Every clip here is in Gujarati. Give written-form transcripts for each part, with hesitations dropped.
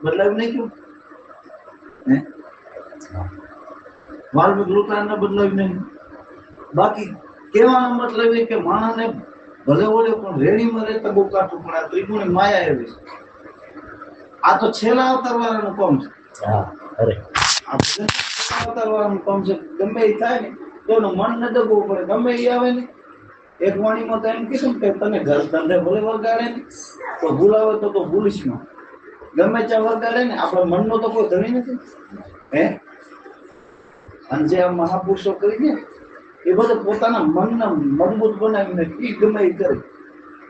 બદલાવ્યું નહીં ક્યું વાલ્મીક લોટાને બદલાવ્યું નહીં. બાકી કેવાનો મતલબ એ કે માણસને ભલે ઓળે પણ રેણીમાં રહેતા બહુ કાઠું, પણ આ ત્રિગુણી માયા એવી છે. આ તો છેલ્લા અવતાર વાળાનું કામ છે. અવતાર વાળાનું કામ છે. ગમે એ થાય ને તો એનું મન ન દબવું પડે. ગમે એ આવે ને એક વાણીમાં તો એમ કીધું કે તને ઘર ધંધે ભલે વગાડે ને તો ભૂલાવે તો ભૂલીશમાં. ગમે ત્યાં વગાડે ને આપણા મનનો તો કોઈ ધણી નથી હે. અને જે આ મહાપુરુષો કરી દે એ બધું પોતાના મનને મજબૂત બનાવીને એ ગમે એ કરે.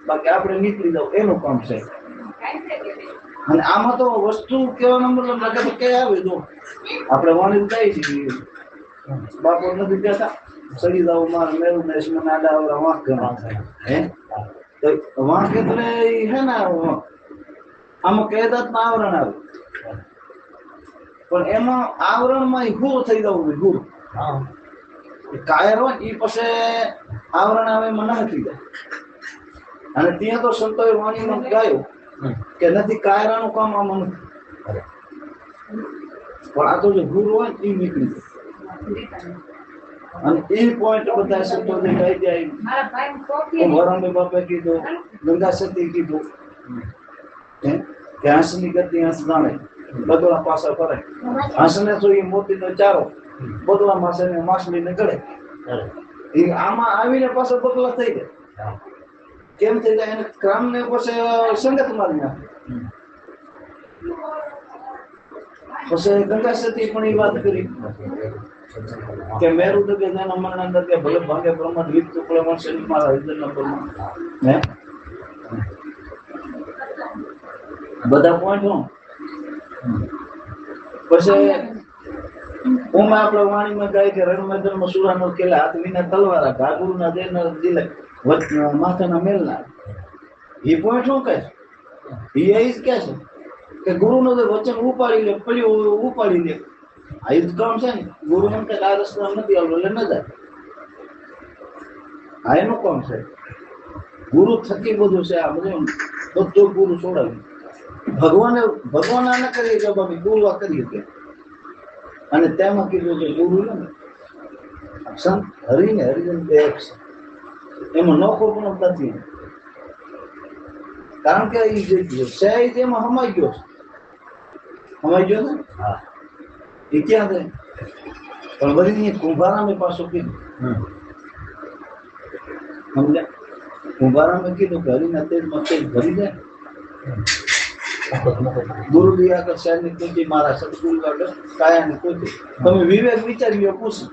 બાકી આપણે નીકળી જાવ એનું કામ છે. અને આમાં તો વસ્તુ કહેવાનો મતલબ લાગે તો કઈ આવે જો આપણે વાણી જાય છીએ બાપો નથી કહેતા સડી જાવ માર મેરું ને મને આડા આવડા વાંક હે તો વાંક એટલે હે ને આમાં કેદાતમાં આવરણ આવે પણ એમાં આવરણમાં ગુરુ થઈ જવું જોઈએ. ગુરુ કાયર હોય એ પછી આવરણ આવે એમાં ના થઈ જાય. અને ત્યાં તો સંતોએ વાણીમાં ગાયું કે નથી કાયરાનું કામ આમાં નથી. પણ આ તો જે ગુરુ હોય એ નીકળી જાય. અને એ પોઈન્ટ બધા સંતો જે કહી જાય વરામી બાપે કીધું, ગંગા સતી કીધું કે હંસની ગતિ હંસ જાણે બદલા પાછા ફરે. હંસને તો એ મોતીનો ચારો, બદલા માસે માછલીને ગળે. એ આમાં આવીને પાછો બદલા થઈ જાય. કેમ થઈ જાય? એને ક્રમ ને પછી સંગત મારી નાખે. પછી ગંગા સતી પણ એ વાત કરી કે મેરું તો કે જેના મનના અંદર કે ભલે ભાગે પ્રમાણ વિત ટુકડે મળશે મારા હૃદય નંબરમાં હે બધા પોઈન્ટ હું પછી ઓમાં આપણે વાણીમાં ગાય કે રણ મેદાનમાં સુરાનો કેલા હાથ વિના તલવારા ઘાગુરુના દેના દિલે માથાના મેલના. એ પોઈન્ટ શું કહે છે? એ જ કહે છે કે ગુરુનું વચન ઉપાડી લે, પડ્યું ઉપાડી લે. આ યુદ્ધ કામ છે ને ગુરુ એમ કે આ રસ્તા નથી આવડો એટલે ન જાય. આ એનું કામ છે. ગુરુ થકી બધું છે. આ બધું ગુરુ છોડાવ્યું. ભગવાન આને કરીએ કે બાબી ગુરુ આ કરીએ કે. અને તેમાં કીધું કે ગુરુ ને સંત હરિને હરિજન બે એક છે. એમાં નોખો પણ નથી. કારણ કે એ જે છે એમાં હમાઈ ગયો છે. હમાઈ ગયો ને એ ક્યાં છે? પણ બધી કુંભારામે પાછું કીધું. સમજ્યા? કુંભારામે કીધું કે હરિના તેજમાં તેજ ભરી જાય. ગુરુ દિયા કર શહેર ની કુંજી મારા સદગુરુ આગળ કાયા ની કુંજી. તમે વિવેક વિચારીએ પૂછો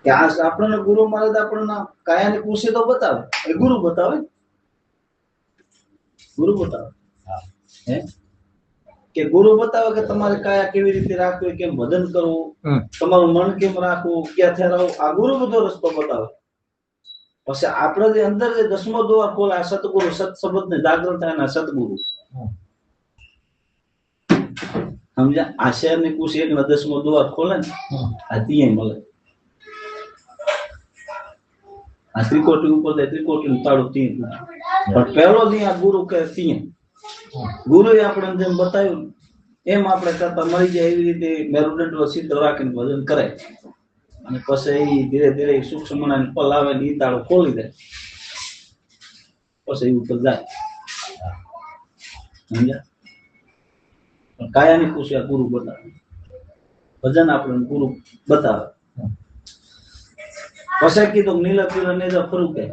કે આ આપણને ગુરુ મહારાજ આપણને કાયા ની પૂછે તો બતાવે. એ ગુરુ બતાવે. ગુરુ બતાવે હે કે ગુરુ બતાવે કે તમારે કાયા કેવી રીતે રાખવી, કેમ ભજન કરવું, તમારું મન કેમ રાખવું, ક્યાંથી રહેવું. આ ગુરુ બધો રસ્તો બતાવે. પછી આપણે જે અંદર જે 10મો દ્વાર ખોલે આ સતગુરુ, સત શબ્દ ને જાગૃત થાય ના સતગુરુ. સમજ્યા? આ શહેર ની કુશી એક 10મો દ્વાર ખોલે ને આ ત્યાં મળે. આ ત્રિકોટી ઉપર ત્રિકોટી નું તાળું ત્યાં. પણ પહેલો દી આ ગુરુ કહે ત્યાં. ગુરુએ આપણે જેમ બતાવ્યું એમ આપણે કરતા મળી જાય એવી રીતે મેરુદંડ સિદ્ધ રાખીને ભજન કરે. અને પછી ધીરે ધીરે સૂક્ષ્મ મનાની પલ આવે ને એ તાળું ખોલી દે. પછી ઉપર જાય. સમજ્યા? કાયાની ખુશી આ ગુરુ બતાવે. ભજન આપણને ગુરુ બતાવે. પછી કીધું નીલા પીલા નેજા ફરું કે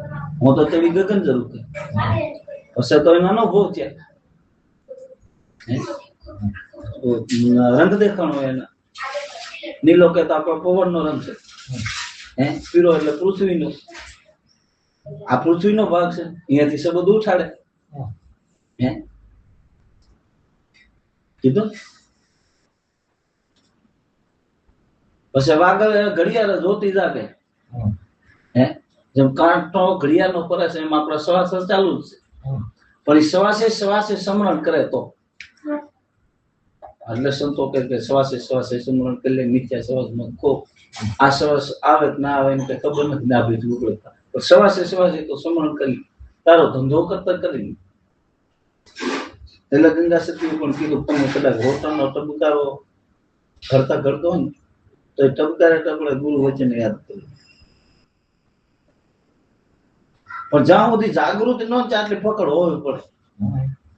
હું તો તેવી ગગન જરૂર કે. પછી તો એનો અનુભવ છે. રંગ દેખાણો એના. નીલો કે તો આપણો પવન નો રંગ છે. પીળો એટલે પૃથ્વીનો. આ પૃથ્વીનો ભાગ છે. અહીંયાથી શબ્દ ઉછાડે. કીધું પછી વાગલ ઘડિયાળ જોતી જાગે. જેમ કાંટો ઘડિયાળ નો ફરે છે એમ આપણા શ્વાસ ચાલુ જ છે. પણ શ્વાસે સ્મરણ કરે તો એટલે સંતો કે શ્વાસે સ્મરણ કરી લે. મિથ્યા શ્વાસ માં ખો. આ શ્વાસ આવે ના આવે એમ કઈ ખબર નથી. ના ભીજ ઉકળે પણ શ્વાસે તો સ્મરણ કરી તારો ધંધો કરતા કરી. એટલે ગંગા સતીએ પણ કીધું તમે કદાચ રોટણનો ટબકારો કરતા કરતો હોય ને તો એ ટબકારે ટબડે ગુરુ વચન યાદ કર્યું. પણ જ્યાં સુધી જાગૃતિ ન થાય એટલે પકડ હોવી પડે.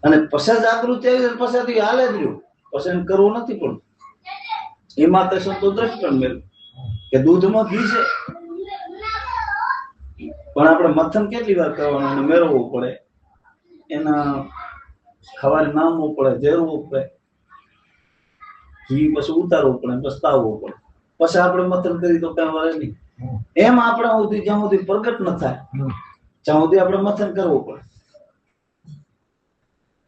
અને પછી જાગૃતિ આવી પછી હાલે જ રહ્યું, પછી એમ કરવું નથી પડતું. એમાં તો સંતો દ્રષ્ટાંત મેળવ્યું કે દૂધમાં ઘી છે, પણ આપણે મથન કેટલી વાર કરવાનું અને મેળવવું પડે, એના ખવારે નામવું પડે, ઝેરવું પડે, ઘી પછી ઉતારવું પડે, પસ્તાવવું પડે, પછી આપણે મથન કરી તો કઈ વળે નહીં. એમ આપણા સુધી જ્યાં સુધી પ્રગટ ન થાય ત્યાં સુધી આપણે મથન કરવું પડે.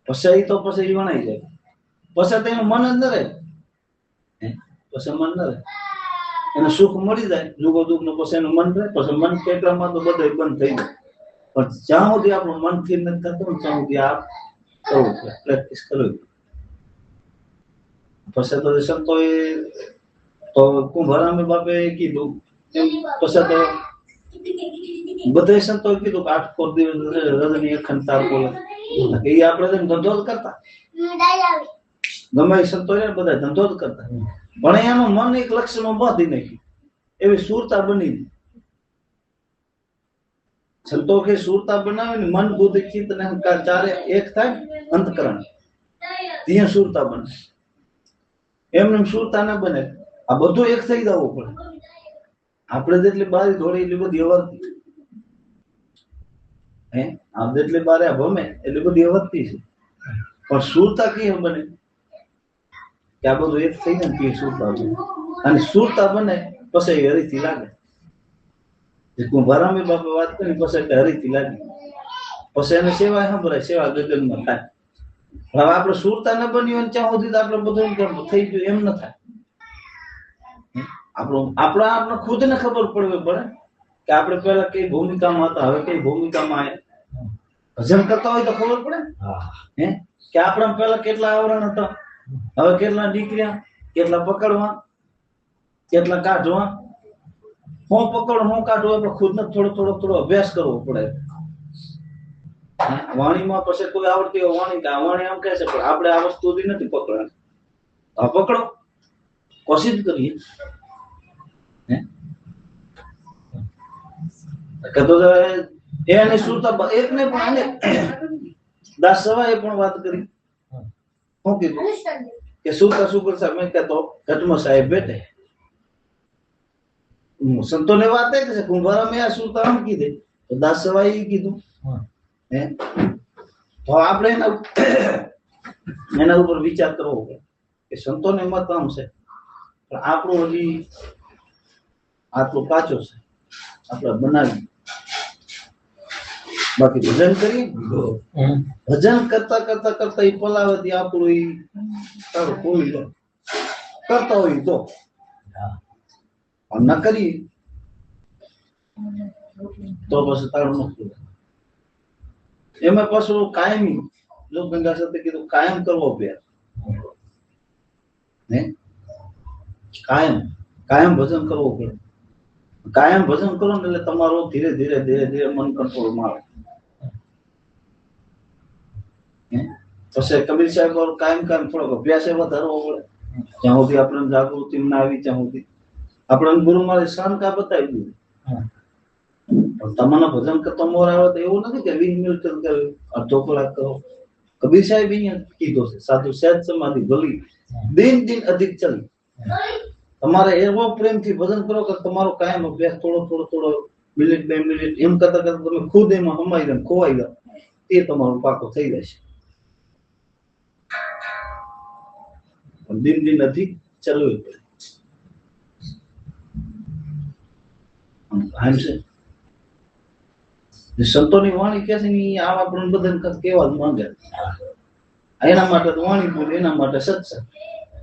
પછી તો પછી વણાઈ જાય, પછી તેનું મન જ ન રહે, પછી મન ન રહે, એને સુખ મળી જાય જુગો દુઃખ નું, પછી એનું મન રહે, પછી મન કેટલામાં તો બધું બંધ થઈ જાય. પણ જ્યાં સુધી આપણું મન થી નથી થતું ત્યાં સુધી આ કરવું પડે, પ્રેક્ટિસ કરવી. પછી તો સંતોએ તો કુંભારામ બાપે કીધું, પછી તો બધા સંતોએ કીધું કે 8 દિવસ રજની અખંડ તાર બોલે, એ આપણે ધંધો જ કરતા, ગમે સંતો બધા ધંધો જ કરતા, પણ એનું મન એક લક્ષ્યમાં બાંધી નાખ્યું, એવી સુરતા બની. સંતો કે સુરતા બનાવે ને મન બુદ્ધિ ચિત્ત ને અહંકાર ચારે એક થાય અંતકરણ, ત્યાં સુરતા બને. એમને સુરતા ના બને, આ બધું એક થઈ જવું પડે. આપણે જેટલી બારી ધોળી એટલી બધી અવરતી, આપ જેટલી બારે ભમે એટલી બધી અવરતી છે, પણ સુરતા કેમ બને કે આ બધું એક થઈ જાય ને સુરતા બને. અને સુરતા બને પછી હરીથી લાગે. કુંભારામી બાપે વાત કરી પછી હરીથી લાગે, પછી એને સેવા સંભળાય, સેવા ગગનમાં થાય. હવે આપણે સુરતા ન બની હોય ત્યાં સુધી આપણે બધું થઈ ગયું એમ ન થાય. આપણે ખુદ ને ખબર પડવી પડે કે આપણે પેલા કઈ ભૂમિકામાં હતા, હવે કઈ ભૂમિકામાં આવ્યા. ભજન કરતા હોય તો ખબર પડે કે આપણા પેલા કેટલા આવરણ હતા, હવે કેટલા નીકળ્યા, કેટલા પકડવા, કેટલા કાઢવા. હું પકડ હું કાઢું, આપણે ખુદ ને થોડો અભ્યાસ કરવો પડે. વાણીમાં પછી કોઈ આવડતી હોય વાણી આમ કહે છે, પણ આપણે આ વસ્તુ નથી પકડવાની. આ પકડો, કોશિશ કરીએ. એને સુરતા એક ને પણ દાસ સવાએ પણ વાત કરી. શું કીધું કે સુરતા સુગર સાહેબ મેં કહેતો ઘટમાં સાહેબ બેઠે સંતો ને વાત છે, કુંભારા મેં આ સુરતા આમ કીધે તો દાસ સવાએ કીધું. તો આપણે એના ઉપર વિચાર કરવો પડે કે સંતોને મત આમ છે, પણ આપણું હજી આટલું કાચો છે, આપણે બનાવી. બાકી ભજન કરી, ભજન કરતા કરતા કરતા એ પલાવતી આપણું એ તારું કોઈ કરતા હોય તો ન કરી તો પછી તારું નથી. એમાં પાછું કાયમી, જો ગંગા સાથે કીધું કાયમ કરવો અભ્યાસ, કાયમ ભજન કરવું પડે. કાયમ ભજન કરો ને એટલે તમારો ધીરે ધીરે મન કંટ્રોલમાં આવે. પછી કબીર સાહેબ કાયમ થોડોક અભ્યાસ વધારવો પડે, જ્યાં સુધી આપણે જાગૃતિ ના આવી ત્યાં સુધી. આપણે ગુરુ મારે શાનકા બતાવી દીધું, પણ તમારા ભજન કરતો મોર આવે તો એવું નથી કે 20 મિનિટ અડધો કલાક કરો. કબીર સાહેબ અહીંયા કીધો છે, સાધુ સહેજ સમાધિ ભલી દિન અધિક ચલી. તમારે એવો પ્રેમથી ભજન કરો કે તમારો કાયમ અભ્યાસ થોડો મિનિટ 2 મિનિટ એમ કરતા કરતા તમે ખુદ એમાં હમાઈ જાવ, ખોવાઈ જાવ, એ તમારો પાકો થઈ જશે. દિન અધિક ચલવું પડે. સંતોની વાણી કે છે ને આ આપણને બધા કેવા જ માંગે. એના માટે તો વાણી બોલે, એના માટે સત્સંગ.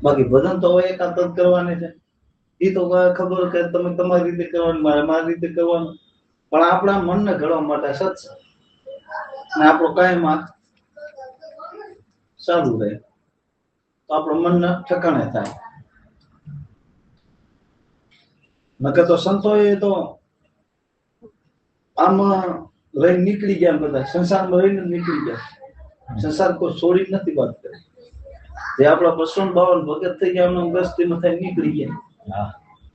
બાકી ભજન તો હવે એકાંત જ કરવાની છે. એ તો ખબર કે તમે તમારી રીતે કરવાનું, મારે મારી રીતે કરવાનું, પણ આપણા મનને ઘડવા માટે સત્સંગ અને આપણો કાયમ સારું રહે તો આપણું મનને ઠકાણે થાય. નકર તો સંતો એ તો આમાં રહીને નીકળી ગયા, બધા સંસારમાં રહીને નીકળી ગયા. સંસાર કોઈ છોડી નથી વાત કરી. જે આપણા 52 ભગત થઈ ગયા એમને ગસ્તીમાં થઈ નીકળી ગયા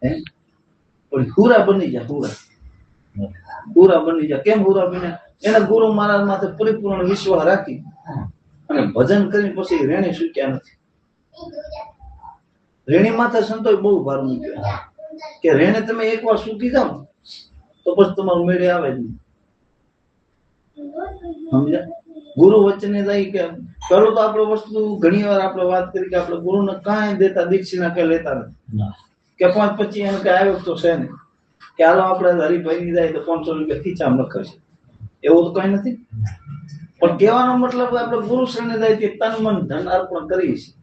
હે પણ પૂરા બની ગયા પૂરા બની ગયા. કેમ પૂરા બન્યા? એના ગુરુ મહારાજ માથે પરિપૂર્ણ વિશ્વાસ રાખી અને ભજન કરીને પછી રેણી સૂક્યા નથી. રેણી માથે સંતોષ બહુ ભાર મૂક્યો કે રેણે તમે એકવાર સૂકી જાઓ તો પછી તમારું મેળે આવે જ નહીં. સમજ્યા? ગુરુ વચ્ચે જાય કે પેલું તો આપણે વસ્તુ ઘણી વાર આપણે વાત કરી કે આપણે ગુરુને કાંઈ દેતા દીક્ષિના કઈ લેતા નથી કે 5-25 એને કઈ આવ્યો તો છે નહીં કે હાલો આપણે હરિભાઈ ની જાય તો 500 રૂપિયા ખીચામાં લખાશે, એવું તો કઈ નથી. પણ કહેવાનો મતલબ આપણે ગુરુ શરણે જાય કે તન મન ધન અર્પણ કરીએ છીએ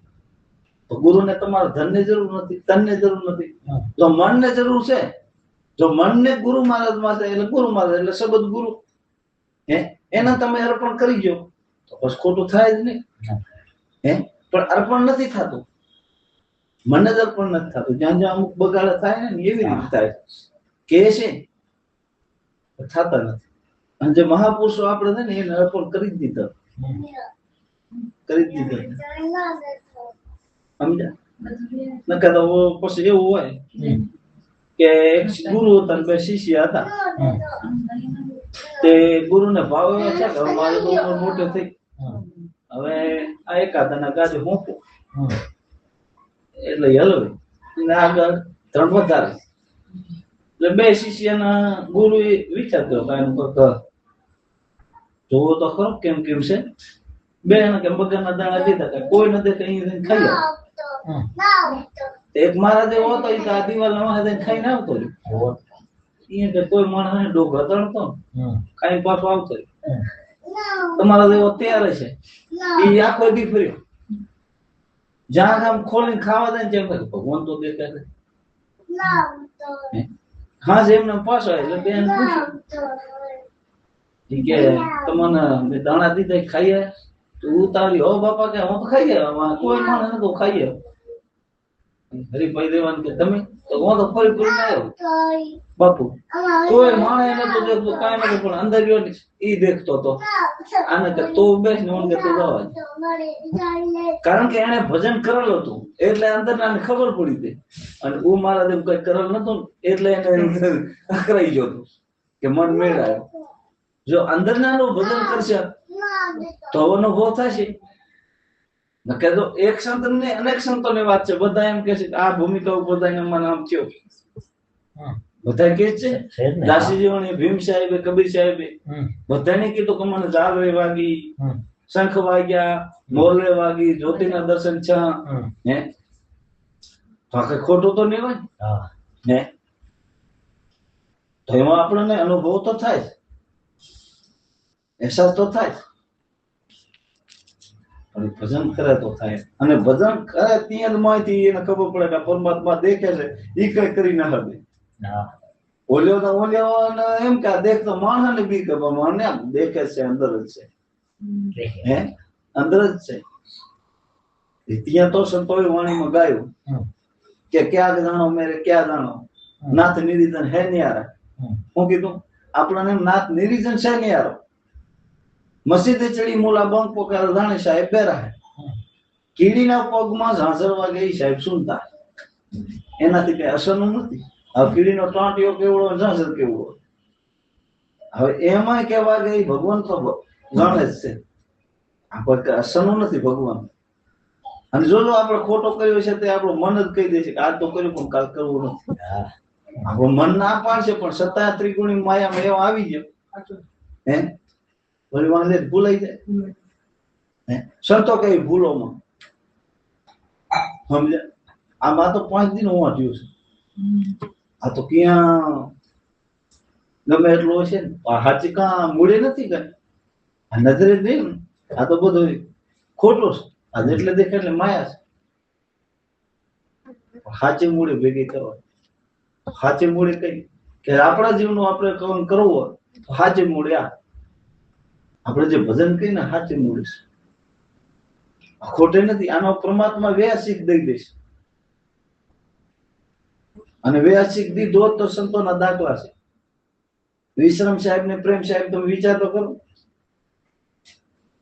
તો ગુરુને તમારા ધનની જરૂર નથી, તનની જરૂર નથી. જો મનને જરૂર છે, જો મનને ગુરુ મહારાજ માટે એટલે ગુરુ મહારાજ એટલે શબ્દ ગુરુ હે એના તમે અર્પણ કરી ગયો તો બસ ખોટું થાય જ નહીં હે. પણ અર્પણ નથી થતું, મને જ અર્પણ નથી થતું. જ્યાં જ્યાં અમુક બગાડ થાય ને એવી રીતે થાય કે છે થતા નથી. અને જે મહાપુરુષો આપણે છે ને એને અર્પણ કરી જ દીધા સમજ્યા? નકર તો પછી એવું હોય કે એક ગુરુ હતા ને 2 શિષ્ય હતા. તે ગુરુને ભાવ એવો છે કે મારે તો ઉંમર મોટે થઈ હવે આ એકાદાના ગાજે મૂકો એટલે હલવે આગળ 3 વધારે. એટલે 2 શિષ્યના ગુરુ વિચાર કર્યો કે એનું જોવો તો ખરો કેમ કેમ છે. 2 ને કેમ બગાના દાણા દીધા કે કોઈ નથી કઈ ખાઈ એક મહારાજ એવો હતો એ આ દિવાલ નવા ખાઈને આવતો કે કોઈ માણસ ડોગ હતણતો કઈ પાછો આવતો તમારા જેવો તૈયાર છે એ આખો દી ફર્યો જ્યાં આમ ખોલીને ખાવા દે ને જેમ ભગવાન તો દેખાય હા એમને પાછો એટલે બેન પૂછ્યું કે તમને દાણા દીધા ખાઈએ તો ઉતારી હો બાપા કે હું તો ખાઈ ગયા કોઈ માણસ નતો ખાઈએ. હરિભાઈ દેવાન કે તમે તો હું તો ફરી ફરી આવ્યો બાપુ કોઈ માણસ નતો દેખતો કાંઈ નતો પણ અંદર ગયો ને ઈ દેખતો તો આને કે તો બેસ ને કે તું જવા. કારણ કે એને ભજન કરેલું હતું એટલે અંદર નાને ખબર પડી હતી અને હું મારા દેવ કઈ કરેલ નતો એટલે એને અકરાઈ ગયો હતો કે મન મેળાયો. જો અંદર નાનું ભજન કરશે તો અનુભવ થશે. નકે તો એક સંત ને અનેક સંતોની વાત છે બધા એમ કે છે કે આ ભૂમિકા બધાને મને આમ થયો બધા કે છે દાસીજીઓને ભીમ સાહેબે કબીર સાહેબે બધાને કીધું કે મને જાગરે વાગી શંખ વાગ્યા મોરલે વાગી જ્યોતિના દર્શન છે હે બાકી ખોટું તો નહીં હોય હે. તો એમાં આપણને અનુભવ તો થાય અહેસાસ તો થાય ભજન કરે તો થાય. અને ભજન કરે ત્યાં માંથી એને ખબર પડે કે પરમાત્મા દેખે છે એ કઈ કરી ના શકે. ઓલ્યો એમ કે દેખતો માણસ ને બી ખબર મને દેખે છે અંદર જ છે હે અંદર જ છે. ત્યાં તો સંતોએ વાણીમાં ગાયું કે ક્યાં જાણો મેરે ક્યાં જાણો નાથ નિરીજન હે ન્યારા. હું કીધું આપણને નાથ નિરીજન છે ન્યારો. મસ્જિદે ચડી મોલા બંક પોકાર જાણે સાહેબ બેરા હે કીડીના પગમાં ઝાંઝર વાગે સાહેબ સુનતા એનાથી કઈ અસરનું નથી. હવે કીડીનો ટાંટિયો કેવડો ઝાંઝર કેવડો હવે એમાં કેવા ગઈ ભગવાન તો જાણે જ છે આ કોઈ અસરનું નથી ભગવાન. અને જો આપણે ખોટો કર્યો છે તે આપણું મન જ કહી દે છે કે આ તો કર્યું પણ કાલ કરવું નથી. આપણું મન ના પાડશે પણ સત્તા ત્રિગુણી માયામાં એવા આવી ગયો હે વળી વાંધે ભૂલાઈ જાય. સંતો કઈ ભૂલોમાં સમજ્યા? આમાં તો 5 દિન હું થયું છે આ તો ક્યાં ગમે એટલું હશે ને હાચી કાં મૂળે નથી કઈ નજરે દે ને આ તો બધું ખોટું છે. આ જેટલે દેખે એટલે માયા છે. હાચી મૂળે ભેગી કરવા હાચી મૂળે કઈ કે આપણા જીવનું આપણે કામ કરવું હોય તો હાચી મૂળે આપણે જે ભજન કરીને હાચી મૂળે છે ખોટે નથી. આનો પરમાત્મા વ્યવસ્થિત દઈ દેશે અને વ્યવસ્થિત દીધો તો સંતોના દાખલા છે. વિશ્રામ સાહેબ ને પ્રેમ સાહેબ તમે વિચાર તો કરો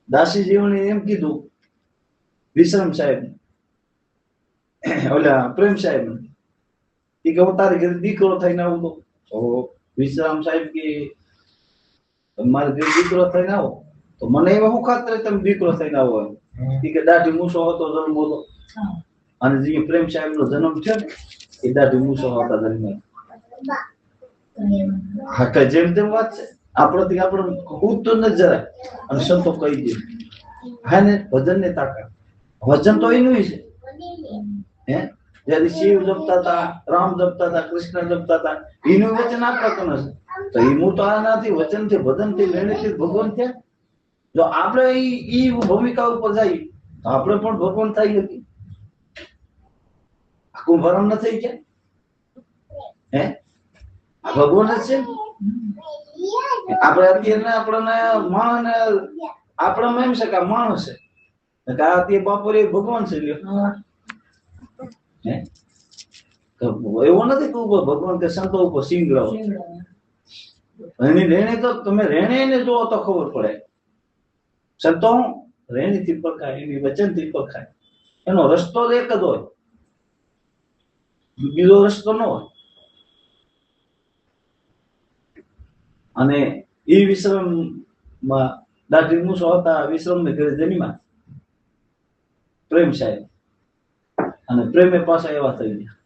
દાસી જીવને એમ કીધું વિશ્રામ સાહેબ ઓલા પ્રેમ સાહેબ એ કે હું તારી ઘરે દીકરો થઈને આવું તો વિશ્રામ સાહેબ કે મારે ઘરે દીકરો થઈને આવો તો મને એવા શું ખાતર તમે દીકરો થઈને આવો એ કે દાઢી મૂછો હતો જન્મ હતો અને જે પ્રેમ સાહેબ નો જન્મ છે ને એ દાઢી મૂછો હતા જન્મ હા કઈ જેમ તેમ વાત છે આપણાથી આપણે ઉઠતો ન જરાય અને સંતો કહી દે હા ને ભજન ને તાકાત વચન તો એનું છે હે જયારે શિવ જપતા હતા રામ જપતા હતા કૃષ્ણ જપતા હતા એનું વચન આપણા કોણ હશે તો એ હું તો આનાથી વચન થી ભજન થી લેણે થી ભગવાન થયા જો આપણે ઈ ભૂમિકા ઉપર જઈએ તો આપણે પણ ભગવાન થઈ શકીએ કુંભારામ ન થઈ ગયા હે ભગવાન જ છે આપણે અત્યારે આપણને માણસ આપણામાં એમ છે કે માણસ છે કે આ તે બાપરે ભગવાન છે હે એવું નથી કે ભગવાન કે સંતો ઉપર સિંગ રહો એની રેણે તો તમે રેણે ને જોવો તો ખબર પડે સંતો રેણી થી પખાય એની વચન થી પખાય એનો રસ્તો એક જ હોય બીજો રસ્તો ન હોય અને એ વિશ્રમ માં દાઢી મૂછો હતા વિશ્રમ ને ઘરે જન્મ્યા પ્રેમ સાહેબ અને પ્રેમે પાછા એવા થઈ ગયા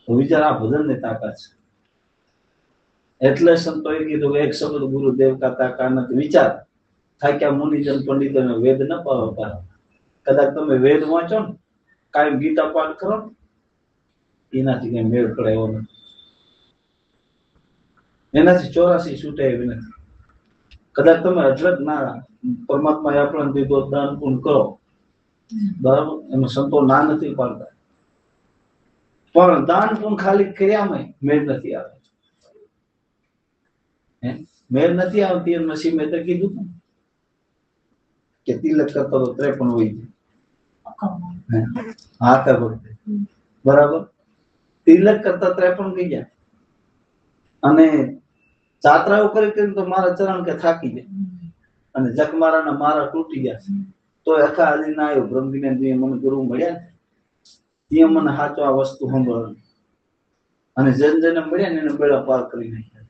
તો વિચાર આ ભજન ની તાકાત છે એટલે સંતોએ કીધું એક શબ્દ ગુરુદેવ કા તાકા નથી વિચાર થાક્યા મુનિજન પંડિતોને વેદ ન પાવતા કદાચ તમે વેદ વાંચો ને કાયમ ગીતા પાઠ કરો એનાથી કઈ મેળ પડે એવો નથી એનાથી 84 છૂટે એવી નથી કદાચ તમે અઢળક ના પરમાત્મા આપણને દીધો દાન પૂર્ણ કરો બરાબર એમાં સંતો ના નથી પાડતા પણ દાન પૂર્ણ ખાલી કર્યામાં મેળ નથી આવે મેળ નથી આવતી એમ નસીબે તો કીધું કે તિલક કરતો તો 53 હોય હા કે બરાબર તિલક કરતા 53 કઈ ગયા અને જાત્રાઓ કરી તો મારા ચરણ કે થાકી જાય અને જખમારાના મારા તૂટી ગયા તો આખા આદિ ના આવ્યો બ્રહ્મજ્ઞાન જે મને ગુરુ મળ્યા ને એ મને સાચો આ વસ્તુ સાંભળવાની અને જેને મળ્યા ને એને બેડા પાર કરી નાખ્યા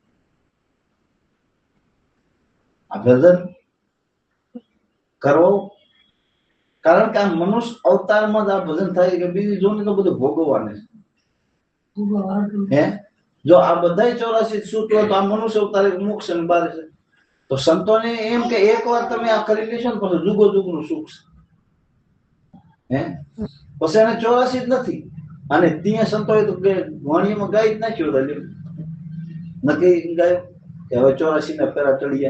આ ભજન કરો કારણ કે આ મનુષ્ય અવતારમાં જ આ ભજન થાય કે બીજી જોને તો બધું ભોગવવાને હે જો આ બધા 84 છૂટો તો આ મનુષ્ય અવતાર મોક્ષ ને બાર છે તો સંતોને એમ કે એકવાર તમે આ કરી લેશો ને પછી જુગો જુગનું સુખ છે હે પછી એને 84 જ નથી અને ત્યાં સંતોએ તો વાણીમાં ગાઈ જ નાખ્યો નક્કી ગાયો કે હવે 84 ના પેરા ચડી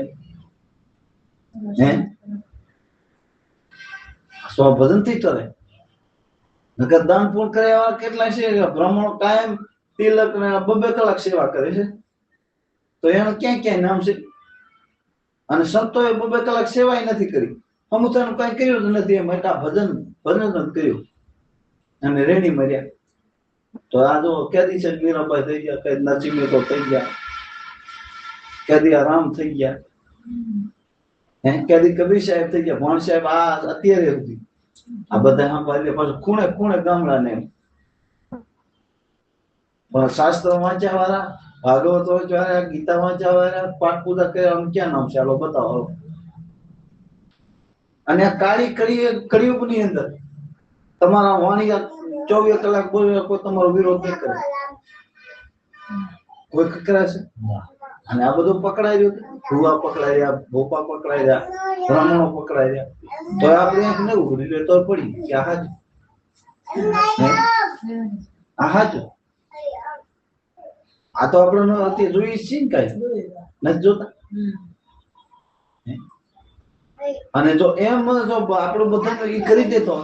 હે સ્વ ભજન થી કરે નકર દાન પૂર્ણ કર્યા કેટલા છે બ્રાહ્મણો કાયમ તિલક ને 2 કલાક સેવા કરે છે તો એનું ક્યાં ક્યાં નામ છે અને સંતોએ 2 કલાક સેવા નથી કરી અમુતાનું કઈ કર્યું જ નથી એમ એટલા ભજન જ કર્યું અને રેણી મર્યા તો આ જો કેદી છે મીરાબાઈ થઈ ગયા કઈ નરસિંહ તો થઈ ગયા કેદી રામ થઈ ગયા હે કેદી કબીર સાહેબ થઈ ગયા ભણ સાહેબ આ અત્યારે સુધી આ બધા સાંભળીએ પાછું ખૂણે ખૂણે ગામડાને પણ શાસ્ત્ર વાંચ્યા વાળા ભાગવત વાંચ્યા વાળા ગીતા વાંચ્યા વાળા પાઠ પૂજા કર્યા આમ ક્યાં નામ છે ચાલો બતાવો અને આ કાળી કળિયુગની અંદર તમારા વાણી 24 કલાક બોલે કોઈ તમારો વિરોધ નહીં કરે કોઈ કરે છે અને આ બધું પકડાઈ રહ્યું ભૂવા પકડાઈ રહ્યા ભોપા પકડાઈ રહ્યા બ્રાહ્મણો પકડાઈ રહ્યા તો આપણે એક નવું ઉઘડી તો પડી કે આ હાચું આ તો આપણે અત્યારે જોઈએ છીએ ને કઈ નથી જોતા અને જો એમ જો આપણું બધા એ કરી દેતો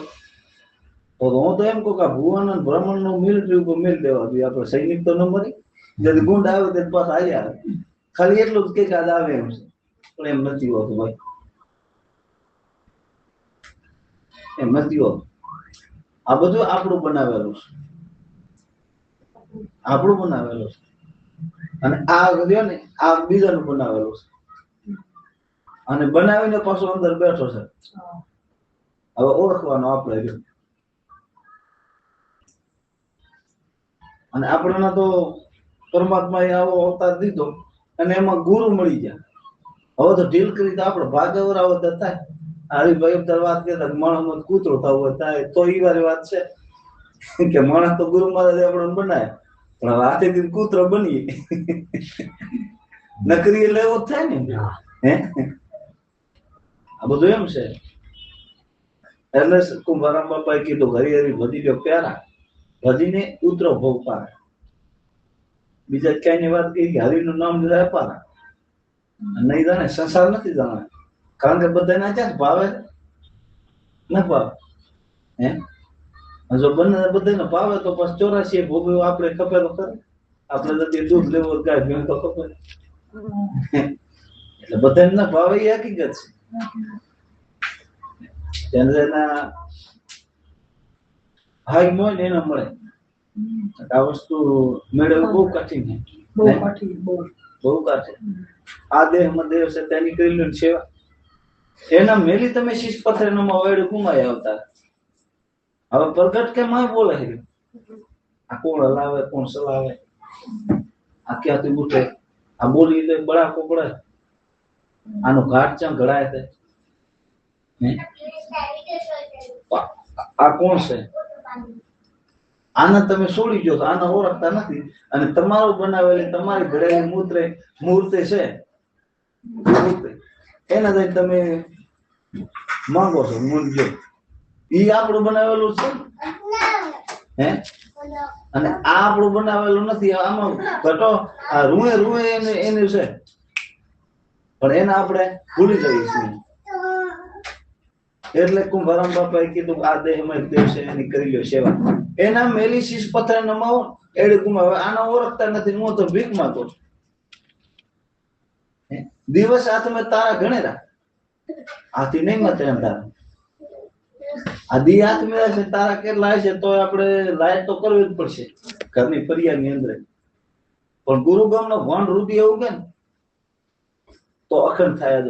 તો હું તો એમ કહું કે ભુવન અને બ્રાહ્મણ નું મિલિટરી ઉપર મિલ દેવા જોઈએ આપણે સૈનિક તો ન મરી જયારે ગુંડ આવે ત્યારે પાછા હાલ્યા આવે ખાલી એટલું જ કે કાદ આવે એમ છે પણ એમ નથી હોતું ભાઈ એમ નથી હોતું આ બધું આપણું બનાવેલું છે આપણું બનાવેલું છે અને આ રહ્યો ને આ બીજાનું બનાવેલું છે અને બનાવીને પાછો અંદર બેઠો છે. હવે ઓળખવાનો આપણે રહ્યો. અને આપણને તો પરમાત્માએ આવો અવતાર દીધો અને એમાં ગુરુ મળી ગયા. હવે તો ઢીલ કરી તો આપણે ભાગવરાવો તો થાય. હરિભાઈ અવતાર વાત કરતા માણસ કૂતરો થવો થાય તો ઈ વારી વાત છે કે માણસ તો ગુરુ મહારાજ આપણને બનાવે પણ હાથેથી કૂતરો બનીએ નકરી એટલે એવો જ થાય ને. હે આ બધું એમ છે. એટલે કુંભારામ બાપાએ કીધું હરી હરી વધી ગયો પ્યારા વધીને ઉતરો ભોગ પારે. બીજા ક્યાંય ની વાત કહી કે હરિનું નામ લીધા અપારા નહીં જાણે સંસાર નથી જાણે કારણ કે બધા ના ક્યાં ભાવે ન ભાવે. હે જો બંને બધાને ભાવે તો પછી 84 ભોગ આપણે ખપે તો ખરે. આપણે તો દૂધ લેવો ગાય ભેં તો ખપે એટલે બધાને ના ભાવે એ હકીકત છે. ચંદ્રના હાઈ મોય ને એને મળે. આ વસ્તુ મેળવવી બહુ કઠિન છે. બહુ કઠિન. આ દેહમાં દેવ છે તેની કરેલી સેવા એના મેલી તમે શીશ પથરીમાં વેડ ગુમાઈ આવતા. હવે પ્રગટ કે માં બોલે છે આ કોણ હલાવે કોણ ચલાવે આ ક્યાંથી ઉઠે આ બોલી એટલે બળા કોકડે આનો ઘાટ ચા ઘડાય છે. આ કોણ છે આને તમે છોડી દો તો આને ઓળખતા નથી અને તમારો બનાવેલી તમારી ઘડેલી મૂર્તિ છે એના જઈને તમે માંગો છો મૂંઝો. ઈ આપણું બનાવેલું છે હે અને આ આપણું બનાવેલું નથી. આમાં ઘટો આ રૂએ એનું છે પણ એને આપણે ભૂલી જઈએ છીએ. એટલે કુંભારામ બાપાએ કીધું આ દેહમાં દેવ છે એની કરી લ્યો સેવા. એના મેલી શીશ પથર નમાવો એડી ગુમાવે. આને ઓળખતા નથી. હું તો ભીખ માંગો છું. દિવસ હાથમે તારા ગણેરા આથી નહીં મતે અંધારા. આ દી હાથ મેળા છે તારા કેટલા છે તો આપણે લાયક તો કરવી જ પડશે ઘરની ફરિયાદની અંદર. પણ ગુરુગામ નો ભણ રૂઢી એવું કે તો અખંડ થાય જ.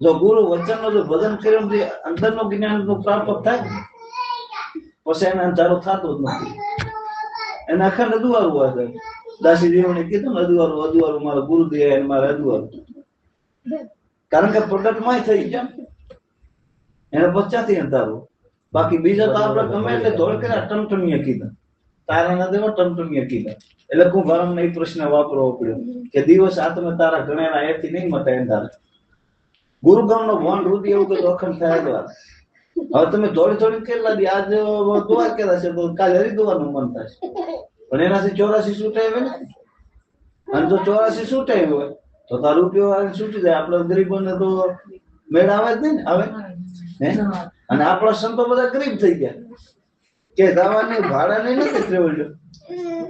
જો ગુરુ વચન નો જો ભજન કર્યું અંદર નું જ્ઞાન નું પ્રાપ્ત થાય પછી એને અંધારો થતો જ નથી. એને અખંડ અદુવારું હોય છે. દાસી દેવને કીધું ને અદુવારું મારા ગુરુદેવ મારા અદુવારું કારણ કે પ્રગટ માં થઈ ગયા એને બચ્ચાથી અંધારું. બાકી બીજા તો આપણે ગમે એટલે ધોળ કર્યા ટમટમીએ કીધા તારા ના દેવા ટમટમીએ કીધા. એટલે કુંભારામ ને એ પ્રશ્ન વાપરવો પડ્યો કે દિવસ આત્મે તારા ગણેલા એથી નહીં મતે અંધારા. ગુરુગામ નો ભણ રૂઢી એવું કે અખંડ થાય. હવે તમે થોડી થોડી કેટલા દી આજ દુઆ કર્યા છે તો કાલે હરિદુઆનું મન થશે પણ એનાથી 84 છૂટાય હોય ને. અને જો 84 છૂટાય હોય તો તાર રૂપિયો છૂટી જાય. આપડે ગરીબોને તો મેળ આવે જ નહીં ને આવે. અને આપણા સંતો બધા ગરીબ થઈ ગયા કે દાવાની ભાડા નહીં નથી ટ્રેવલ્યો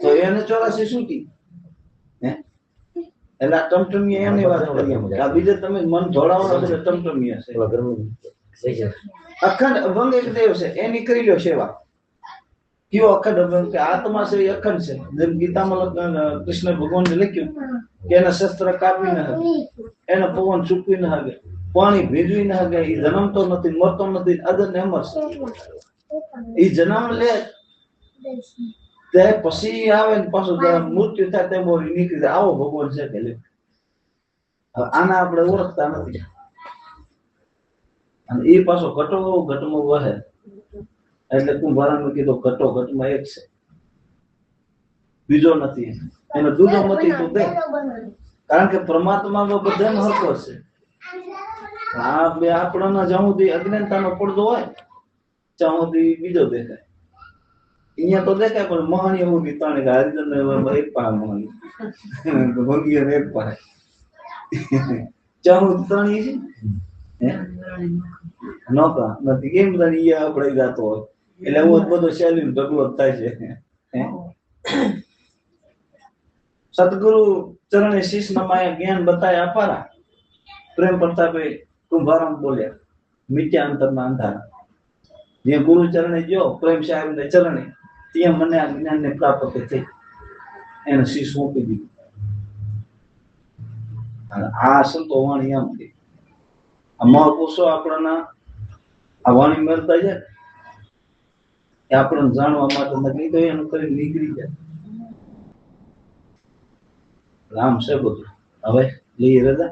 તો એને 84 છૂટી. એટલે આ ટમટમી એની વાત કરીએ. આ બીજે તમે મન ધોળાવો એટલે ટમટમી હશે. અખંડ અભંગ એક દેવ છે એની કરી લ્યો સેવા. કયો અખંડ અભંગ કે આત્મા છે એ અખંડ છે. જેમ ગીતામાં કૃષ્ણ ભગવાને લખ્યું કે એના શસ્ત્ર કાપી ન હકે એને પવન ચૂકવી ન હકે પાણી ભેજવી ન હકે. એ જન્મતો નથી મરતો નથી અદન અમર છે. એ જન્મ લે ત્યારે પછી આવે ને પાછું મૃત્યુ થાય તે બોલી નીકળી જાય. આવો ભગવાન છે કે લે આના આપણે ઓળખતા નથી. અને એ પાછો ઘટમાં વહે એટલે કુંભારામે કીધું ઘટો ઘટમાં એક છે બીજો નથી. એનો દૂધો મતી તો દે કારણ કે પરમાત્મા બધાનો હરકો છે. આ બે આપણા જ્યાં સુધી અજ્ઞાનતાનો પડદો હોય ત્યાં સુધી બીજો દેખાય. અહીંયા તો દેખાય પણ મહાન એવું નહીં તાણે કે હરિજન એક પાસે મહાન ભંગી એક પાસે ચાહું ત્રણી છે નહોતા નથી એમ બધા આપણે જાતો હોય એટલે હું બધો શૈલી ઢગલો થાય છે. સદગુરુ ચરણે શીશ નમાયા જ્ઞાન બતાયા અપારા. પ્રેમ પ્રતાપે કુંભારામ બોલ્યા મિત્યા અંતરના અંધારા. જ્યાં ગુરુ ચરણે ગયો પ્રેમ સાહેબ ને ચરણે ત્યાં મને આ જ્ઞાન ને પ્રાપ્ત થઈ. એને શીશ સોંપી દીધી. અને આ સંતો વાણી આમ કે આ મહાપુરુષો આપણને આ વાણી મળતા જાય એ આપણને જાણવા માટે નથી તો એનું કરી નીકળી જાય. આમ છે બધું. હવે લઈએ રજા.